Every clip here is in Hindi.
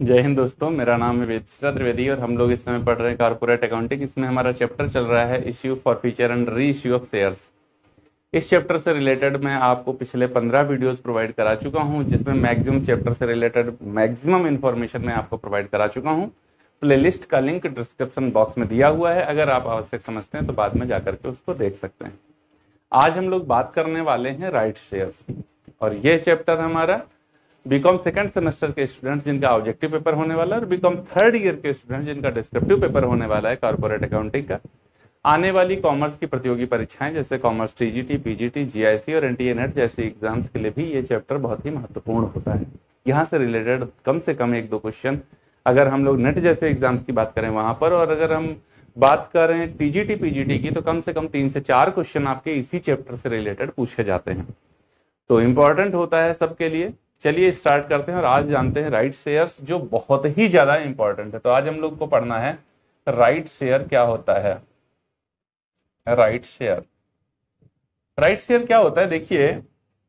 जय हिंद दोस्तों, मेरा नाम है वेदश्री त्रिवेदी और हम लोग इस समय पढ़ रहे हैं कॉर्पोरेट अकाउंटिंग। इसमें हमारा चैप्टर चल रहा है issue for feature and re issue of shares. इस चैप्टर से रिलेटेड मैं आपको पिछले 15 वीडियोस प्रोवाइड करा चुका हूं, जिसमें मैक्सिमम चैप्टर से रिलेटेड मैक्सिमम इन्फॉर्मेशन मैं आपको प्रोवाइड करा चुका हूं। प्लेलिस्ट का लिंक डिस्क्रिप्शन बॉक्स में दिया हुआ है, अगर आप आवश्यक समझते हैं तो बाद में जाकर के उसको देख सकते हैं। आज हम लोग बात करने वाले हैं राइट शेयर्स की, और ये चैप्टर हमारा बीकॉम सेकंड सेमेस्टर के स्टूडेंट्स जिनका ऑब्जेक्टिव पेपर होने वाला है और बीकॉम थर्ड ईयर के स्टूडेंट्स जिनका डिस्क्रिप्टिव पेपर होने वाला है कॉर्पोरेट अकाउंटिंग का। आने वाली कॉमर्स की प्रतियोगी परीक्षाएं जैसे कॉमर्स टीजीटी, पीजीटी, जीआईसी और एनटीए नेट जैसे एग्जाम्स के लिए भी ये चैप्टर बहुत ही महत्वपूर्ण होता है। यहाँ से रिलेटेड कम से कम 1-2 क्वेश्चन अगर हम लोग नेट जैसे एग्जाम्स की बात करें वहां पर, और अगर हम बात करें टीजीटी पीजीटी की, तो कम से कम 3 से 4 क्वेश्चन आपके इसी चैप्टर से रिलेटेड पूछे जाते हैं। तो इंपॉर्टेंट होता है सबके लिए। चलिए स्टार्ट करते हैं और आज जानते हैं राइट शेयर्स, जो बहुत ही ज्यादा इंपॉर्टेंट है। तो आज हम लोग को पढ़ना है राइट शेयर क्या होता है। राइट शेयर, राइट शेयर क्या होता है? देखिए,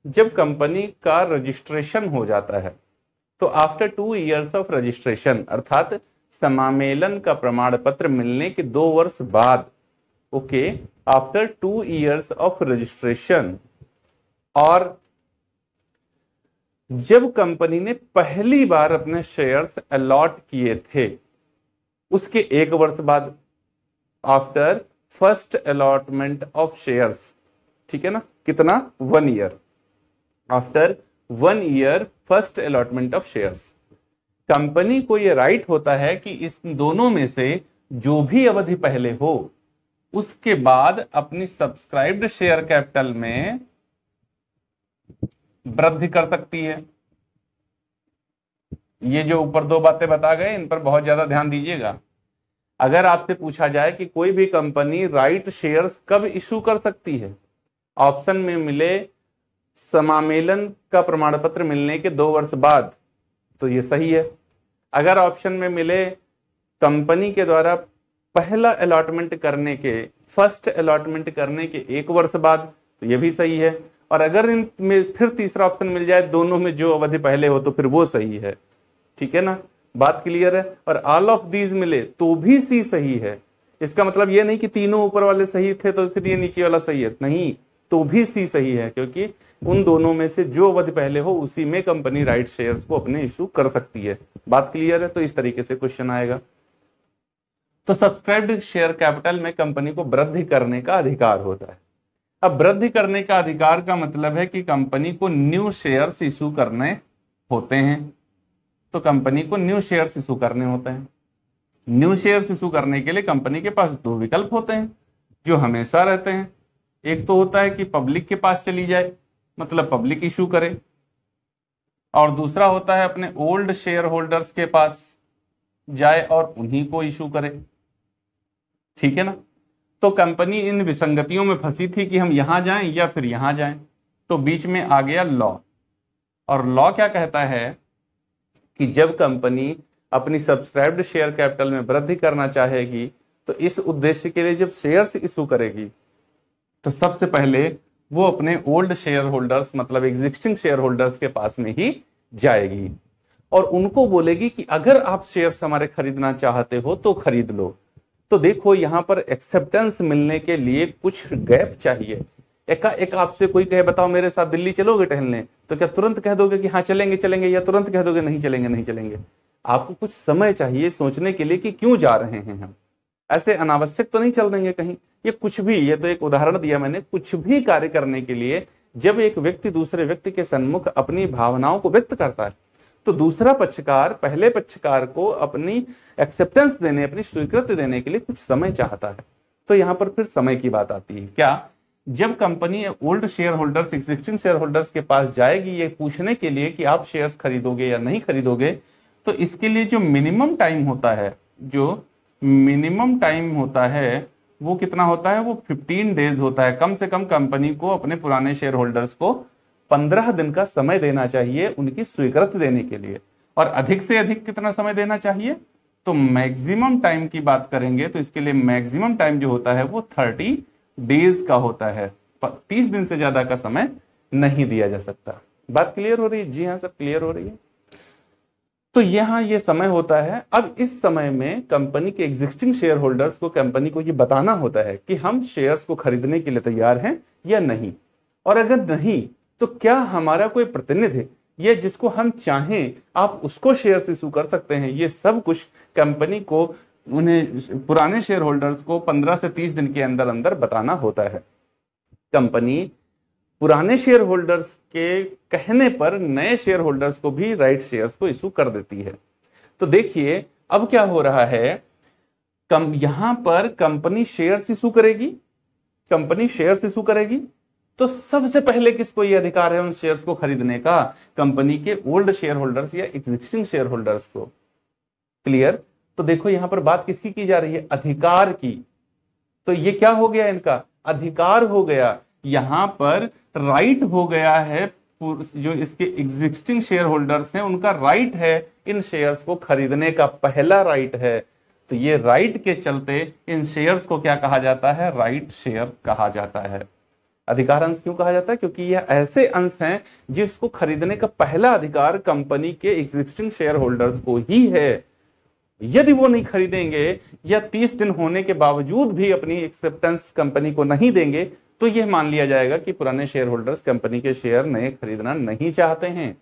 जब कंपनी का रजिस्ट्रेशन हो जाता है तो आफ्टर 2 इयर्स ऑफ रजिस्ट्रेशन, अर्थात समामेलन का प्रमाण पत्र मिलने के 2 वर्ष बाद, okay, after 2 years of registration, और जब कंपनी ने पहली बार अपने शेयर्स अलॉट किए थे उसके 1 वर्ष बाद, after first allotment of shares, ठीक है ना, कितना? 1 year, after 1 year first allotment of shares, company को यह राइट होता है कि इस दोनों में से जो भी अवधि पहले हो उसके बाद अपनी सब्सक्राइब्ड शेयर कैपिटल में वृद्धि कर सकती है। ये जो ऊपर 2 बातें बता गए, इन पर बहुत ज्यादा ध्यान दीजिएगा। अगर आपसे पूछा जाए कि कोई भी कंपनी राइट शेयर्स कब इशू कर सकती है, ऑप्शन में मिले समामेलन का प्रमाण पत्र मिलने के 2 वर्ष बाद, तो ये सही है। अगर ऑप्शन में मिले कंपनी के द्वारा पहला अलॉटमेंट करने के, फर्स्ट अलॉटमेंट करने के 1 वर्ष बाद, तो ये भी सही है। और अगर इनमें फिर तीसरा ऑप्शन मिल जाए, दोनों में जो अवधि पहले हो, तो फिर वो सही है। ठीक है ना, बात क्लियर है? और ऑल ऑफ दीज मिले तो भी सी सही है। इसका मतलब ये नहीं कि तीनों ऊपर वाले सही थे तो फिर ये नीचे वाला सही है, नहीं, तो भी सी सही है, क्योंकि उन दोनों में से जो अवधि पहले हो उसी में कंपनी राइट शेयर्स को अपने इशू कर सकती है। बात क्लियर है? तो इस तरीके से क्वेश्चन आएगा। तो सब्सक्राइब्ड शेयर कैपिटल में कंपनी को वृद्धि करने का अधिकार होता है। अब वृद्धि करने का अधिकार का मतलब है कि कंपनी को न्यू शेयर्स इशू करने होते हैं। तो कंपनी को न्यू शेयर्स इशू करने होते हैं। न्यू शेयर्स इशू करने के लिए कंपनी के पास 2 विकल्प होते हैं जो हमेशा रहते हैं। एक तो होता है कि पब्लिक के पास चली जाए, मतलब पब्लिक इशू करे, और दूसरा होता है अपने ओल्ड शेयर होल्डर्स के पास जाए और उन्हीं को इशू करे। ठीक है ना? तो कंपनी इन विसंगतियों में फंसी थी कि हम यहां जाएं या फिर यहां जाएं, तो बीच में आ गया लॉ। और लॉ क्या कहता है कि जब कंपनी अपनी सब्सक्राइब्ड शेयर कैपिटल में वृद्धि करना चाहेगी, तो इस उद्देश्य के लिए जब शेयर्स इशू करेगी तो सबसे पहले वो अपने ओल्ड शेयर होल्डर्स, मतलब एग्जिस्टिंग शेयर होल्डर्स के पास में ही जाएगी और उनको बोलेगी कि अगर आप शेयर्स हमारे खरीदना चाहते हो तो खरीद लो। तो देखो, यहां पर एक्सेप्टेंस मिलने के लिए कुछ गैप चाहिए। एक आपसे कोई कहे बताओ मेरे साथ दिल्ली चलोगे टहलने, तो क्या तुरंत कह दोगे कि हाँ चलेंगे चलेंगे, या तुरंत कह दोगे नहीं चलेंगे नहीं चलेंगे? आपको कुछ समय चाहिए सोचने के लिए कि क्यों जा रहे हैं हम। ऐसे अनावश्यक तो नहीं चल देंगे कहीं। ये कुछ भी, ये तो एक उदाहरण दिया मैंने, कुछ भी कार्य करने के लिए जब एक व्यक्ति दूसरे व्यक्ति के सन्मुख अपनी भावनाओं को व्यक्त करता है, तो दूसरा पक्षकार पहले पक्षकार को अपनी एक्सेप्टेंस देने, अपनी स्वीकृति देने के लिए कुछ समय चाहता है। तो यहां पर फिर समय की बात आती है। क्या? जब company old share holders, existing share holders के पास जाएगी ये पूछने के लिए कि आप शेयर्स खरीदोगे या नहीं खरीदोगे, तो इसके लिए जो मिनिमम टाइम होता है, जो मिनिमम टाइम होता है वो कितना होता है? वो 15 डेज होता है। कम से कम कंपनी को अपने पुराने शेयर होल्डर्स को 15 दिन का समय देना चाहिए उनकी स्वीकृति देने के लिए। और अधिक से अधिक कितना समय देना चाहिए? तो मैक्सिमम टाइम की बात करेंगे तो इसके लिए मैक्सिमम टाइम जो होता है वो 30 डेज का होता है। 30 दिन से ज्यादा का समय नहीं दिया जा सकता। बात क्लियर हो रही है? जी हाँ सर, क्लियर हो रही है। तो यहाँ ये समय होता है। अब इस समय में कंपनी के एग्जिस्टिंग शेयर होल्डर्स को कंपनी को ये बताना होता है कि हम शेयर्स को खरीदने के लिए तैयार हैं या नहीं, और अगर नहीं तो क्या हमारा कोई प्रतिनिधि या जिसको हम चाहें आप उसको शेयर्स इशू कर सकते हैं। ये सब कुछ कंपनी को उन्हें पुराने शेयर होल्डर्स को 15 से 30 दिन के अंदर अंदर बताना होता है। कंपनी पुराने शेयर होल्डर्स के कहने पर नए शेयर होल्डर्स को भी राइट शेयर्स को इशू कर देती है। तो देखिए अब क्या हो रहा है, यहां पर कंपनी शेयर्स इशू करेगी, कंपनी शेयर्स इशू करेगी तो सबसे पहले किसको यह अधिकार है उन शेयर्स को खरीदने का? कंपनी के ओल्ड शेयर होल्डर्स या एग्जिस्टिंग शेयर होल्डर्स को। क्लियर? तो देखो यहां पर बात किसकी की जा रही है? अधिकार की। तो ये क्या हो गया? इनका अधिकार हो गया। यहां पर राइट हो गया है, जो इसके एग्जिस्टिंग शेयर होल्डर्स हैं उनका राइट है इन शेयर्स को खरीदने का, पहला राइट है। तो ये राइट के चलते इन शेयर्स को क्या कहा जाता है? राइट शेयर कहा जाता है। अधिकार अंश क्यों कहा जाता है? क्योंकि यह ऐसे अंश हैं जिसको खरीदने का पहला अधिकार कंपनी के एग्जिस्टिंग शेयर होल्डर्स को ही है। यदि वो नहीं खरीदेंगे या 30 दिन होने के बावजूद भी अपनी एक्सेप्टेंस कंपनी को नहीं देंगे तो यह मान लिया जाएगा कि पुराने शेयर होल्डर्स कंपनी के शेयर नए खरीदना नहीं चाहते हैं।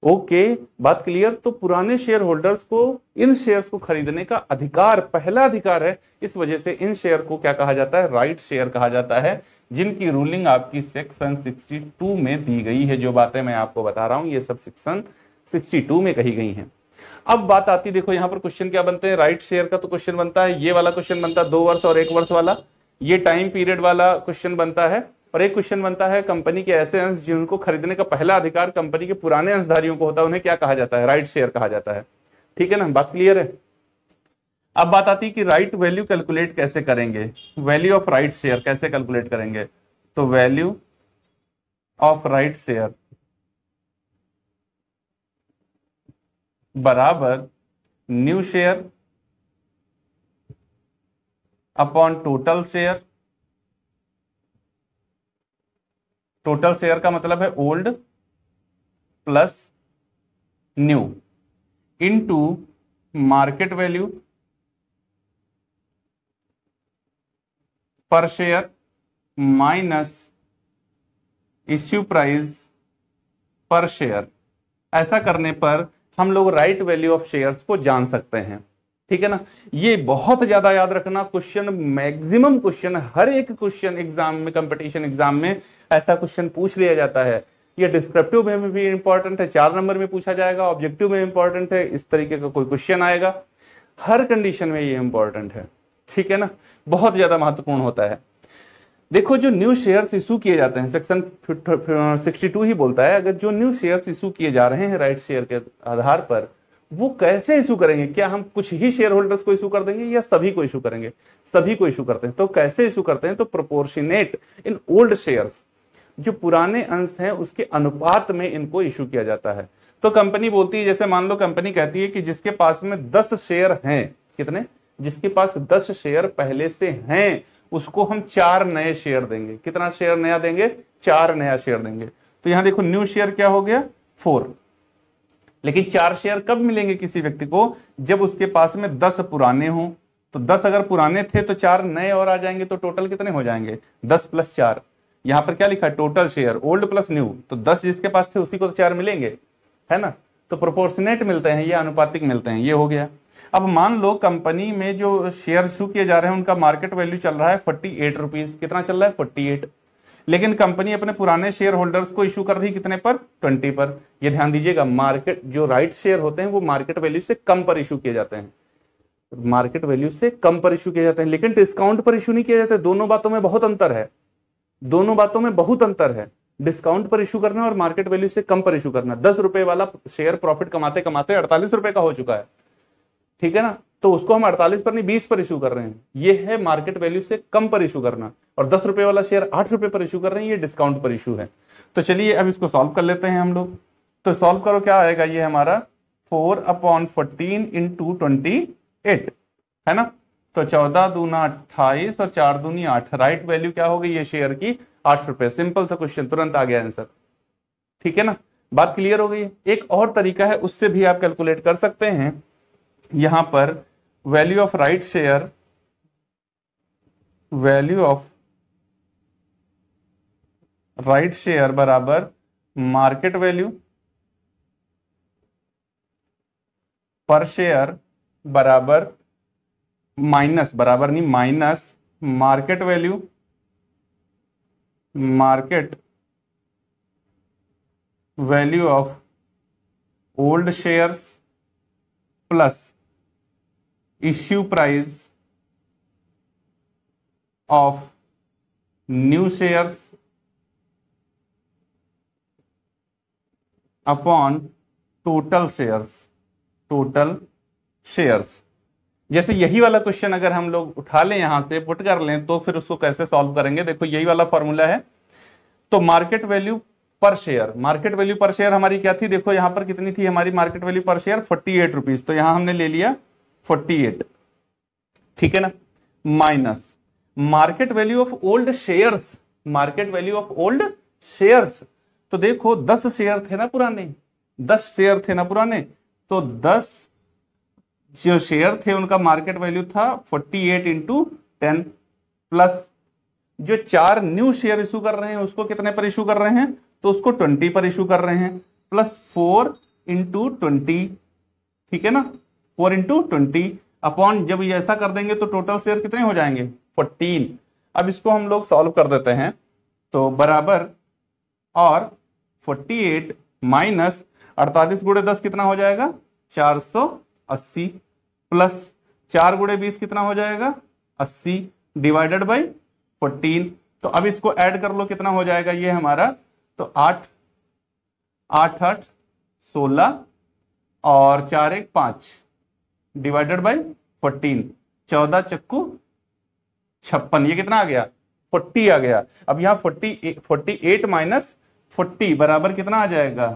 ओके, बात क्लियर? तो पुराने शेयर होल्डर्स को इन शेयर्स को खरीदने का अधिकार, पहला अधिकार है। इस वजह से इन शेयर को क्या कहा जाता है? राइट शेयर कहा जाता है, जिनकी रूलिंग आपकी सेक्शन 62 में दी गई है। जो बातें मैं आपको बता रहा हूं ये सब सेक्शन 62 में कही गई हैं। अब बात आती, देखो यहां पर क्वेश्चन क्या बनते हैं? राइट शेयर का तो क्वेश्चन बनता है, ये वाला क्वेश्चन बनता है 2 वर्ष और 1 वर्ष वाला, ये टाइम पीरियड वाला क्वेश्चन बनता है। और एक क्वेश्चन बनता है कंपनी के ऐसे अंश जिनको खरीदने का पहला अधिकार कंपनी के पुराने अंशधारियों को होता है, उन्हें क्या कहा जाता है? राइट शेयर कहा जाता है। ठीक है ना, बात क्लियर है? अब बात आती है कि राइट वैल्यू कैलकुलेट कैसे करेंगे, वैल्यू ऑफ राइट शेयर कैसे कैलकुलेट करेंगे। तो वैल्यू ऑफ राइट शेयर बराबर new share upon total share. Total share का मतलब है old plus new into market value पर शेयर माइनस इश्यू प्राइस पर शेयर। ऐसा करने पर हम लोग राइट वैल्यू ऑफ शेयर्स को जान सकते हैं। ठीक है ना, ये बहुत ज्यादा याद रखना। क्वेश्चन, मैक्सिमम क्वेश्चन, हर एक क्वेश्चन एग्जाम में, कंपटीशन एग्जाम में ऐसा क्वेश्चन पूछ लिया जाता है। ये डिस्क्रिप्टिव में भी इंपॉर्टेंट है, 4 नंबर में पूछा जाएगा, ऑब्जेक्टिव में इंपॉर्टेंट है, इस तरीके का कोई क्वेश्चन आएगा, हर कंडीशन में ये इंपॉर्टेंट है। ठीक है ना, बहुत ज्यादा महत्वपूर्ण होता है। देखो जो न्यू शेयर्स इशू किए जाते हैं, सेक्शन 62 ही बोलता है, अगर जो न्यू शेयर्स इशू किए जा रहे हैं राइट शेयर के आधार पर, वो कैसे इशू करेंगे? क्या हम कुछ ही शेयर होल्डर्स को इशू कर देंगे या सभी को इशू करेंगे? सभी को इशू करते हैं। तो कैसे इशू करते हैं? तो प्रोपोर्शनेट इन ओल्ड शेयर्स, जो पुराने अंश हैं उसके अनुपात में इनको इशू किया जाता है। तो कंपनी बोलती है, जैसे मान लो कंपनी कहती है कि जिसके पास में 10 शेयर हैं, कितने? जिसके पास 10 शेयर पहले से हैं उसको हम 4 नए शेयर देंगे। कितना शेयर नया देंगे? 4 नया शेयर देंगे। तो यहां देखो न्यू शेयर क्या हो गया? 4। लेकिन 4 शेयर कब मिलेंगे किसी व्यक्ति को? जब उसके पास में 10 पुराने हों। तो 10 अगर पुराने थे तो 4 नए और आ जाएंगे, तो टोटल कितने हो जाएंगे? 10 + 4। यहां पर क्या लिखा है? Total share old plus new. तो 10 जिसके पास थे उसी को तो 4 मिलेंगे, है ना। तो प्रोपोर्शनेट मिलते हैं, ये अनुपातिक मिलते हैं, ये हो गया। अब मान लो कंपनी में जो शेयर इशू किए जा रहे हैं उनका मार्केट वैल्यू चल रहा है 48 रुपीज। कितना चल रहा है? 48। लेकिन कंपनी अपने पुराने शेयर होल्डर्स को इशू कर रही कितने पर? 20 पर। ये ध्यान दीजिएगा, मार्केट जो राइट शेयर होते हैं वो मार्केट वैल्यू से कम पर इशू किए जाते हैं, मार्केट वैल्यू से कम पर इशू किए जाते हैं, लेकिन डिस्काउंट पर इशू नहीं किए जाते। दोनों बातों में बहुत अंतर है, दोनों बातों में बहुत अंतर है। डिस्काउंट पर इशू करना और मार्केट वैल्यू से कम पर इशू करना। 10 रुपए वाला शेयर प्रॉफिट कमाते कमाते 48 रुपए का हो चुका है, ठीक है ना। तो उसको हम 48 पर नहीं 20 पर इशू कर रहे हैं, ये है मार्केट वैल्यू से कम पर इशू करना। और 10 रुपए वाला शेयर 8 रुपए पर इशू कर रहे हैं, ये डिस्काउंट पर इशू है। तो चलिए अब इसको सॉल्व कर लेते हैं हम लोग। तो सॉल्व करो, क्या आएगा? ये हमारा 4/14 × 28 है ना। तो 14 दूना 28 और 4 दूनी 8। राइट वैल्यू क्या हो गई ये शेयर की? 8 रुपए। सिंपल सा क्वेश्चन, तुरंत आ गया आंसर। ठीक है ना, बात क्लियर हो गई। एक और तरीका है, उससे भी आप कैलकुलेट कर सकते हैं। यहां पर value of right share, value of right share बराबर मार्केट वैल्यू पर शेयर बराबर माइनस, बराबर नहीं minus, market value, market value of old shares plus issue price of new shares upon total shares, total shares. जैसे यही वाला क्वेश्चन अगर हम लोग उठा लें, यहां से पुट कर लें, तो फिर उसको कैसे सॉल्व करेंगे, देखो यही वाला फॉर्मूला है। तो मार्केट वैल्यू पर शेयर, मार्केट वैल्यू पर शेयर हमारी क्या थी, देखो यहां पर कितनी थी हमारी मार्केट वैल्यू पर शेयर 48 रुपीज, तो यहां हमने ले लिया 48, ठीक है ना, minus market value of old shares, market value of old shares, तो देखो 10 शेयर थे ना पुराने, 10 शेयर थे ना पुराने, तो 10 जो शेयर थे उनका मार्केट वैल्यू था 48 इंटू 10 प्लस जो 4 न्यू शेयर इशू कर रहे हैं उसको कितने पर इशू कर रहे हैं, तो उसको 20 पर इशू कर रहे हैं, प्लस 4 इंटू 20, ठीक है ना, 4 इंटू 20 अपॉन, जब ये ऐसा कर देंगे तो टोटल शेयर कितने हो जाएंगे 14। अब इसको हम लोग सॉल्व कर देते हैं, तो बराबर और 48 माइनस 48 गुणे 10 कितना हो जाएगा 480 प्लस 4 गुणे 20 कितना हो जाएगा 80 डिवाइडेड बाई 14। तो अब इसको ऐड कर लो कितना हो जाएगा ये हमारा, तो 8 8 8 16 और 4 1 5 डिवाइडेड बाई 14, 14 चक्कू 56, ये कितना आ गया 40 आ गया। अब यहां 48 माइनस 40 बराबर कितना आ जाएगा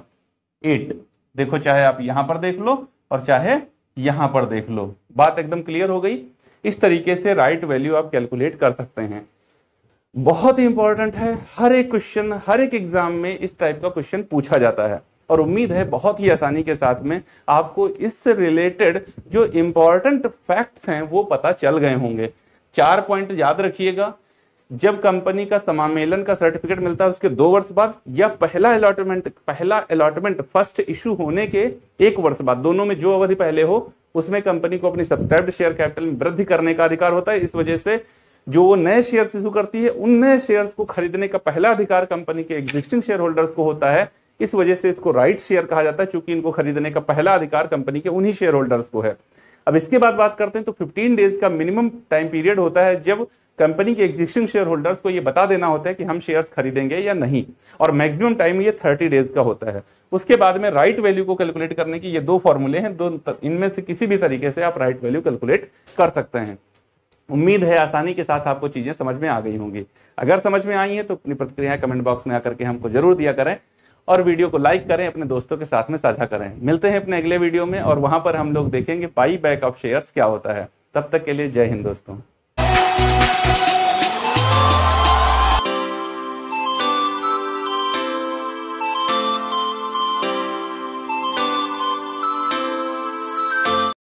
8। देखो चाहे आप यहां पर देख लो और चाहे यहां पर देख लो, बात एकदम क्लियर हो गई। इस तरीके से राइट वैल्यू आप कैलकुलेट कर सकते हैं। बहुत ही इंपॉर्टेंट है, हर एक क्वेश्चन, हर एक एग्जाम में इस टाइप का क्वेश्चन पूछा जाता है और उम्मीद है बहुत ही आसानी के साथ में आपको इससे रिलेटेड जो इंपॉर्टेंट फैक्ट्स हैं वो पता चल गए होंगे। 4 पॉइंट याद रखिएगा। जब कंपनी का समामेलन का सर्टिफिकेट मिलता है उसके 2 वर्ष बाद, या पहला अलॉटमेंट फर्स्ट इशू होने के 1 वर्ष बाद, दोनों में जो अवधि पहले हो उसमें कंपनी को अपनी सब्सक्राइब्ड शेयर कैपिटल में वृद्धि करने का अधिकार होता है। इस वजह से जो वो नए शेयर्स इशू करती है उन नए शेयर्स को खरीदने का पहला अधिकार कंपनी के एग्जिस्टिंग शेयर होल्डर्स को होता है। इस वजह से इसको राइट शेयर कहा जाता है, क्योंकि इनको खरीदने का पहला अधिकार कंपनी के उन्हीं शेयर होल्डर्स को है। अब इसके बाद बात करते हैं, तो 15 डेज का मिनिमम टाइम पीरियड होता है जब कंपनी के एग्जिस्टिंग शेयर होल्डर्स को ये बता देना होता है कि हम शेयर्स खरीदेंगे या नहीं, और मैक्सिमम टाइम ये 30 डेज का होता है। उसके बाद में राइट वैल्यू को कैलकुलेट करने की ये 2 फॉर्मूले हैं, इनमें से किसी भी तरीके से आप राइट वैल्यू कैलकुलेट कर सकते हैं। उम्मीद है आसानी के साथ आपको चीजें समझ में आ गई होंगी। अगर समझ में आई हैं तो अपनी प्रतिक्रियाएं कमेंट बॉक्स में आकर के हमको जरूर दिया करें और वीडियो को लाइक करें, अपने दोस्तों के साथ में साझा करें। मिलते हैं अपने अगले वीडियो में और वहां पर हम लोग देखेंगे बाई बैक ऑफ शेयर्स क्या होता है। तब तक के लिए जय हिंद दोस्तों।